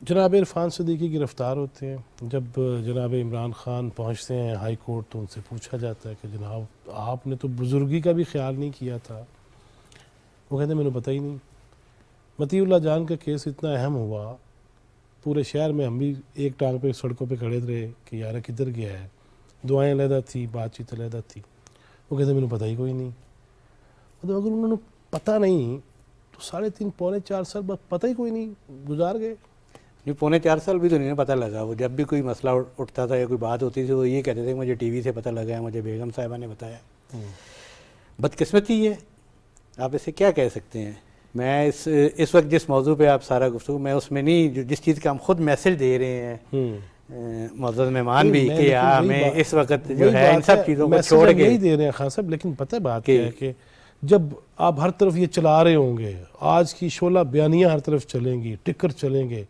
Speaker 2: جناب عرفان صدیقی گرفتار ہوتے ہیں. جب جناب عمران خان پہنچتے ہیں ہائی کورٹ تو ان سے پوچھا جاتا ہے کہ جناب آپ نے تو بزرگی کا بھی خیال نہیں کیا تھا. وہ کہتے ہیں میں نے پتہ ہی نہیں. مطیع اللہ جان کا کیس اتنا اہم ہوا، پورے شہر میں ہم بھی ایک ٹانگ پہ سڑکوں پہ کھڑے رہے کہ یار کدھر گیا ہے. دعائیں علیحدہ تھی، بات چیت علیحدہ تھی. وہ کہتے ہیں میں نے پتہ ہی کوئی نہیں. مطلب اگر انہوں نے پتہ نہیں تو 3.5 پونے 4 سال بعد پتہ ہی کوئی نہیں گزار گئے.
Speaker 4: یہ 3.25 سال بھی تو نہیں پتہ لگا. وہ جب بھی کوئی مسئلہ اٹھتا تھا یا کوئی بات ہوتی تھی وہ یہ کہتے تھے مجھے ٹی وی سے پتہ لگا ہے، مجھے بیگم صاحبہ نے بتایا. بدقسمتی ہے، آپ اسے کیا کہہ سکتے ہیں. میں اس وقت جس موضوع پہ آپ سارا گفتگو، میں اس میں نہیں، جس چیز کا ہم خود میسج دے رہے ہیں معزز مہمان بھی کہ ہمیں اس وقت جو ہے ان سب چیزوں کو چھوڑ کے
Speaker 2: نہیں دے رہے ہیں خان صاحب. لیکن پتہ بات کیا ہے کہ جب آپ ہر طرف یہ چلا رہے ہوں گے، آج کی شعلہ بیانیاں ہر طرف چلیں گی، ٹکر چلیں گے،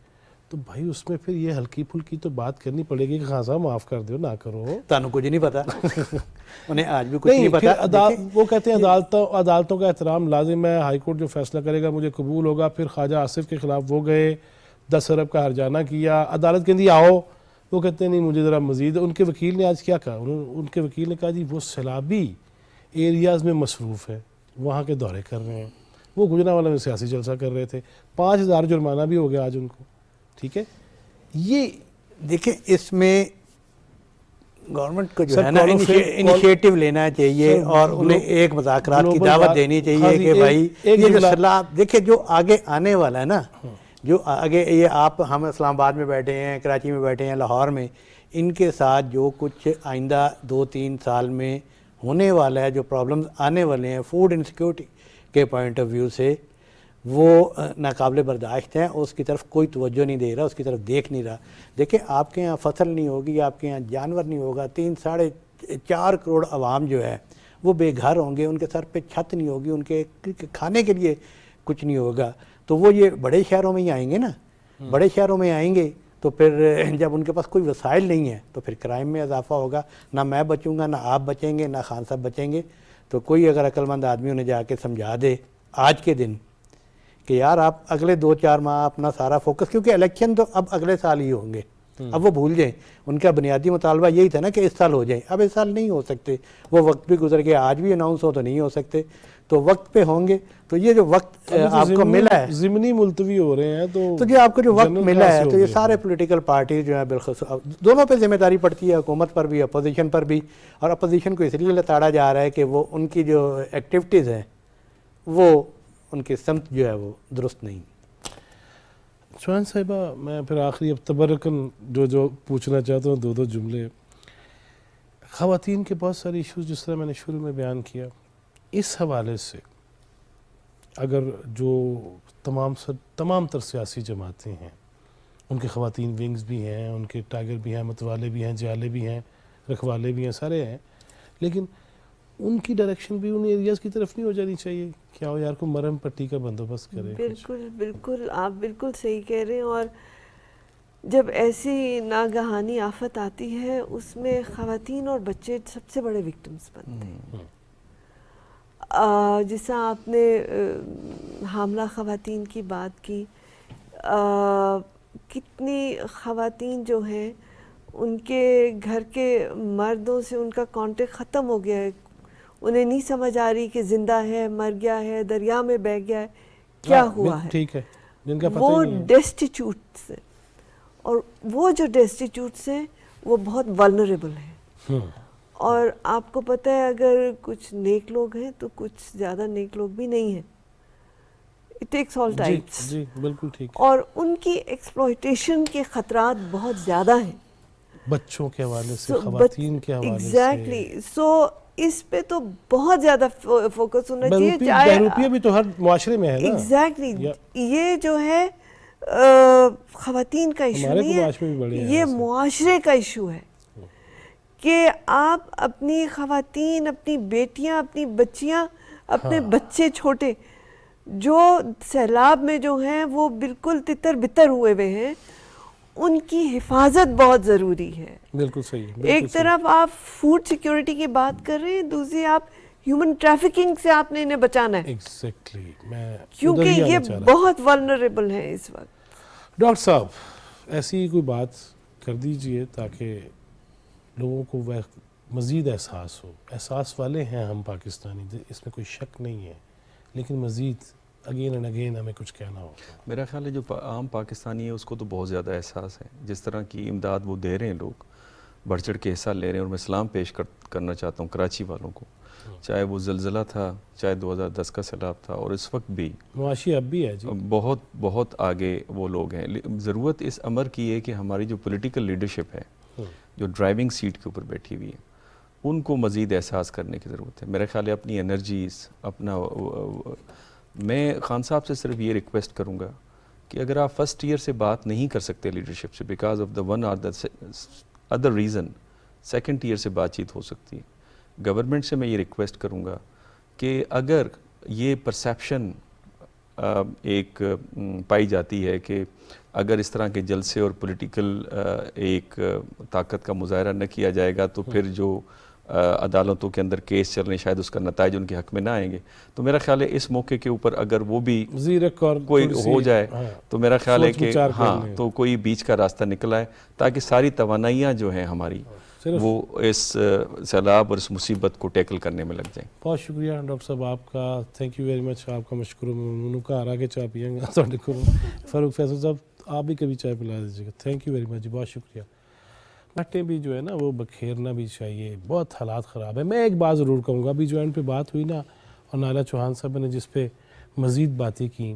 Speaker 2: تو بھائی اس میں پھر یہ ہلکی پھلکی تو بات کرنی پڑے گی کہ خان صاحب معاف کر دو، نہ کرو.
Speaker 4: تانوں کچھ نہیں پتا، انہیں آج بھی کچھ نہیں پتا.
Speaker 2: وہ کہتے ہیں عدالتوں کا احترام لازم ہے، ہائی کورٹ جو فیصلہ کرے گا مجھے قبول ہوگا. پھر خواجہ آصف کے خلاف وہ گئے، 10 ارب کا ہرجانہ کیا، عدالت کہتی آؤ، وہ کہتے ہیں نہیں مجھے ذرا مزید. ان کے وکیل نے آج کیا کہا؟ ان کے وکیل نے کہا جی وہ سیلابی ایریاز میں مصروف ہے، وہاں کے دورے کر رہے ہیں، وہ گجرانوالہ میں سیاسی جلسہ کر رہے تھے، 5000 جرمانہ بھی ہو گیا آج ان کو. ٹھیک ہے، یہ
Speaker 4: دیکھیں اس میں گورنمنٹ کو جو ہے نا انیشیٹو لینا چاہیے اور انہیں ایک مذاکرات کی دعوت دینی چاہیے کہ بھائی یہ جو سیلاب، دیکھیں جو آگے آنے والا ہے نا، جو آگے یہ ہم اسلام آباد میں بیٹھے ہیں، کراچی میں بیٹھے ہیں، لاہور میں، ان کے ساتھ جو کچھ آئندہ 2-3 سال میں ہونے والا ہے، جو پرابلمز آنے والے ہیں فوڈ انسیکیورٹی کے پوائنٹ آف ویو سے، وہ ناقابل برداشت ہیں. اس کی طرف کوئی توجہ نہیں دے رہا، اس کی طرف دیکھ نہیں رہا. دیکھیں آپ کے یہاں فصل نہیں ہوگی، آپ کے یہاں جانور نہیں ہوگا، 3-4.5 کروڑ عوام جو ہے وہ بے گھر ہوں گے، ان کے سر پہ چھت نہیں ہوگی، ان کے کھانے کے لیے کچھ نہیں ہوگا. تو وہ یہ بڑے شہروں میں ہی آئیں گے نا، بڑے شہروں میں آئیں گے تو پھر جب ان کے پاس کوئی وسائل نہیں ہے تو پھر کرائم میں اضافہ ہوگا. نہ میں بچوں گا، نہ آپ بچیں گے، نہ خان صاحب بچیں گے. تو کوئی اگر عقل مند آدمی انہیں جا کے سمجھا دے آج کے دن کہ یار آپ اگلے 2-4 ماہ اپنا سارا فوکس، کیونکہ الیکشن تو اب اگلے سال ہی ہوں گے، اب وہ بھول جائیں. ان کا بنیادی مطالبہ یہی تھا نا کہ اس سال ہو جائیں، اب اس سال نہیں ہو سکتے، وہ وقت بھی گزر گیا. آج بھی اناؤنس ہو تو نہیں ہو سکتے، تو وقت پہ ہوں گے. تو یہ جو وقت آپ کو ملا ہے،
Speaker 2: ضمنی ملتوی ہو رہے ہیں، تو
Speaker 4: جو آپ کو جو وقت ملا ہے، تو یہ سارے پولیٹیکل پارٹیز جو ہیں بالخصوص دونوں پہ ذمہ داری پڑتی ہے، حکومت پر بھی، اپوزیشن پر بھی. اور اپوزیشن کو اس لیے لتاڑا جا رہا ہے کہ وہ ان کی جو ایکٹیویٹیز ہیں وہ ان کی سمت جو ہے وہ درست نہیں.
Speaker 2: سوہان صاحبہ، میں پھر آخری اب تبرکن جو پوچھنا چاہتا ہوں 2 جملے. خواتین کے بہت سارے ایشوز جس طرح میں نے شروع میں بیان کیا، اس حوالے سے اگر جو تمام تر سیاسی جماعتیں ہیں، ان کے خواتین ونگز بھی ہیں، ان کے ٹائگر بھی ہیں، متوالے بھی ہیں، جالے بھی ہیں، رکھوالے بھی ہیں، سارے ہیں، لیکن ان کی ڈائریکشن بھی ان ایریاز کی طرف نہیں ہو جانی چاہیے؟ کیا ہو یار، کو مرہم پٹی کا بندوبست کرے.
Speaker 1: بالکل آپ بالکل صحیح کہہ رہے ہیں. اور جب ایسی ناگہانی آفت آتی ہے اس میں خواتین اور بچے سب سے بڑے وکٹمز بنتے ہیں. جیسا آپ نے حاملہ خواتین کی بات کی، کتنی خواتین جو ہیں ان کے گھر کے مردوں سے ان کا کانٹیکٹ ختم ہو گیا ہے، انہیں نہیں سمجھ آ رہی کہ زندہ ہے، مر گیا ہے، دریا میں بہہ گیا ہے، کیا ہوا ہے.
Speaker 2: ٹھیک ہے، جن کا پتہ
Speaker 1: وہ
Speaker 2: ہی نہیں ہے.
Speaker 1: ڈیسٹیچیوٹس ہیں، اور وہ جو ڈیسٹیچیوٹس ہیں وہ بہت ولنریبل ہیں. اور آپ کو پتہ ہے اگر کچھ نیک لوگ ہیں تو کچھ زیادہ نیک لوگ بھی نہیں ہیں. It takes all types.
Speaker 2: جی بالکل ٹھیک.
Speaker 1: اور ان کی ایکسپلائٹیشن کے خطرات بہت زیادہ ہیں،
Speaker 2: بچوں کے حوالے سے، خواتین کے حوالے سے.
Speaker 1: ایگزیکٹلی. سو اس پہ تو بہت زیادہ فوکس ہونا چاہیے.
Speaker 2: بہروپیہ بھی تو ہر معاشرے میں ہے نا.
Speaker 1: ایگزیکٹلی. یہ جو ہے خواتین کا ایشو نہیں ہے، یہ معاشرے کا ایشو ہے کہ آپ اپنی خواتین، اپنی بیٹیاں، اپنی بچیاں، اپنے بچے چھوٹے جو سیلاب میں جو ہیں وہ بالکل تتر بتر ہوئے ہوئے ہیں، ان کی حفاظت بہت ضروری ہے.
Speaker 2: بالکل صحیح.
Speaker 1: ایک طرف آپ فوڈ سیکیورٹی کی بات کر رہے ہیں، دوسری آپ ہیومن ٹریفکنگ سے آپ نے انہیں بچانا ہے.
Speaker 2: ایگزیکٹلی. میں
Speaker 1: کیونکہ یہ بہت ولنریبل ہیں اس وقت.
Speaker 2: ڈاکٹر صاحب ایسی کوئی بات کر دیجئے تاکہ لوگوں کو مزید احساس ہو. احساس والے ہیں ہم پاکستانی، اس میں کوئی شک نہیں ہے، لیکن مزید اگین اینڈ اگین ہمیں کچھ کہنا ہوگا.
Speaker 3: میرا خیال ہے جو عام پاکستانی ہے اس کو تو بہت زیادہ احساس ہے. جس طرح کی امداد وہ دے رہے ہیں، لوگ بڑھ چڑھ کے حصہ لے رہے ہیں. اور میں سلام پیش کرنا چاہتا ہوں کراچی والوں کو، چاہے وہ زلزلہ تھا، چاہے 2010 کا سیلاب تھا، اور اس وقت بھی
Speaker 2: معاشی اب بھی ہے جی،
Speaker 3: بہت آگے وہ لوگ ہیں. ضرورت اس امر کی ہے کہ ہماری جو پولیٹیکل لیڈرشپ ہے، جو ڈرائیونگ سیٹ کے اوپر بیٹھی ہوئی ہے، ان کو مزید احساس کرنے کی ضرورت ہے. میرا خیال ہے اپنی انرجیز اپنا میں خان صاحب سے صرف یہ ریکویسٹ کروں گا کہ اگر آپ فرسٹ ایئر سے بات نہیں کر سکتے لیڈرشپ سے because of the one or the other reason, second year سے بات چیت ہو سکتی ہے. گورنمنٹ سے میں یہ ریکویسٹ کروں گا کہ اگر یہ پرسیپشن ایک پائی جاتی ہے کہ اگر اس طرح کے جلسے اور پولیٹیکل ایک طاقت کا مظاہرہ نہ کیا جائے گا تو پھر جو عدالتوں کے اندر کیس چل رہے ہیں شاید اس کا نتائج ان کے حق میں نہ آئیں گے. تو میرا خیال ہے اس موقع کے اوپر اگر وہ بھی کوئی ہو جائے تو میرا خیال ہے کہ ہاں تو کوئی بیچ کا راستہ نکل آئے تاکہ ساری توانائیاں جو ہیں ہماری وہ اس سیلاب اور اس مصیبت کو ٹیکل کرنے میں لگ جائیں.
Speaker 2: بہت شکریہ ڈاکٹر صاحب آپ کا، تھینک یو ویری مچ. آپ کا مشکور ممنون کا آ کے چائے پیئیں گا. فاروق فیصل صاحب آپ بھی کبھی چائے پلا دیجیے گا. تھینک یو ویری مچ جی، بہت شکریہ. بٹیں بھی جو ہے نا وہ بکھیرنا بھی چاہیے، بہت حالات خراب ہے. میں ایک بات ضرور کہوں گا، ابھی جو اینڈ پہ بات ہوئی نا اور نائلہ چوہان صاحب نے جس پہ مزید باتیں کی،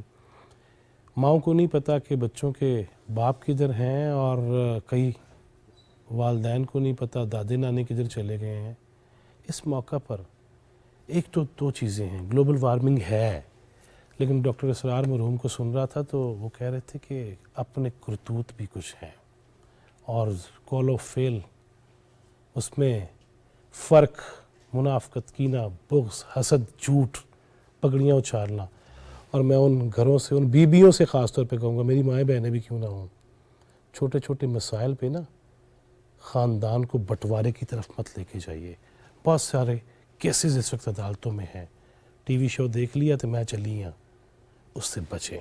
Speaker 2: ماؤں کو نہیں پتہ کہ بچوں کے باپ کدھر ہیں اور کئی والدین کو نہیں پتہ دادے نانے کدھر چلے گئے ہیں. اس موقع پر ایک تو دو چیزیں ہیں، گلوبل وارمنگ ہے، لیکن ڈاکٹر اسرار مرحوم کو سن رہا تھا تو وہ کہہ رہے تھے کہ اپنے کرتوت بھی کچھ ہیں اور قول و فعل اس میں فرق، منافقت، کینہ، بغض، حسد، جھوٹ، پگڑیاں اچھالنا. اور میں ان گھروں سے، ان بیویوں سے خاص طور پہ کہوں گا، میری مائیں بہنیں بھی کیوں نہ ہوں، چھوٹے چھوٹے مسائل پہ نا خاندان کو بٹوارے کی طرف مت لے کے جائیے. بہت سارے کیسز اس وقت عدالتوں میں ہیں، ٹی وی شو دیکھ لیا تو میں چلی ہوں، اس سے بچیں،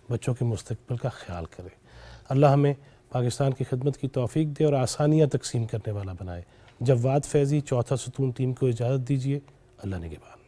Speaker 2: بچوں کے مستقبل کا خیال کریں. اللہ ہمیں پاکستان کی خدمت کی توفیق دے اور آسانیاں تقسیم کرنے والا بنائے. جواد فیضی، چوتھا ستون ٹیم کو اجازت دیجیے. اللہ نگہبان.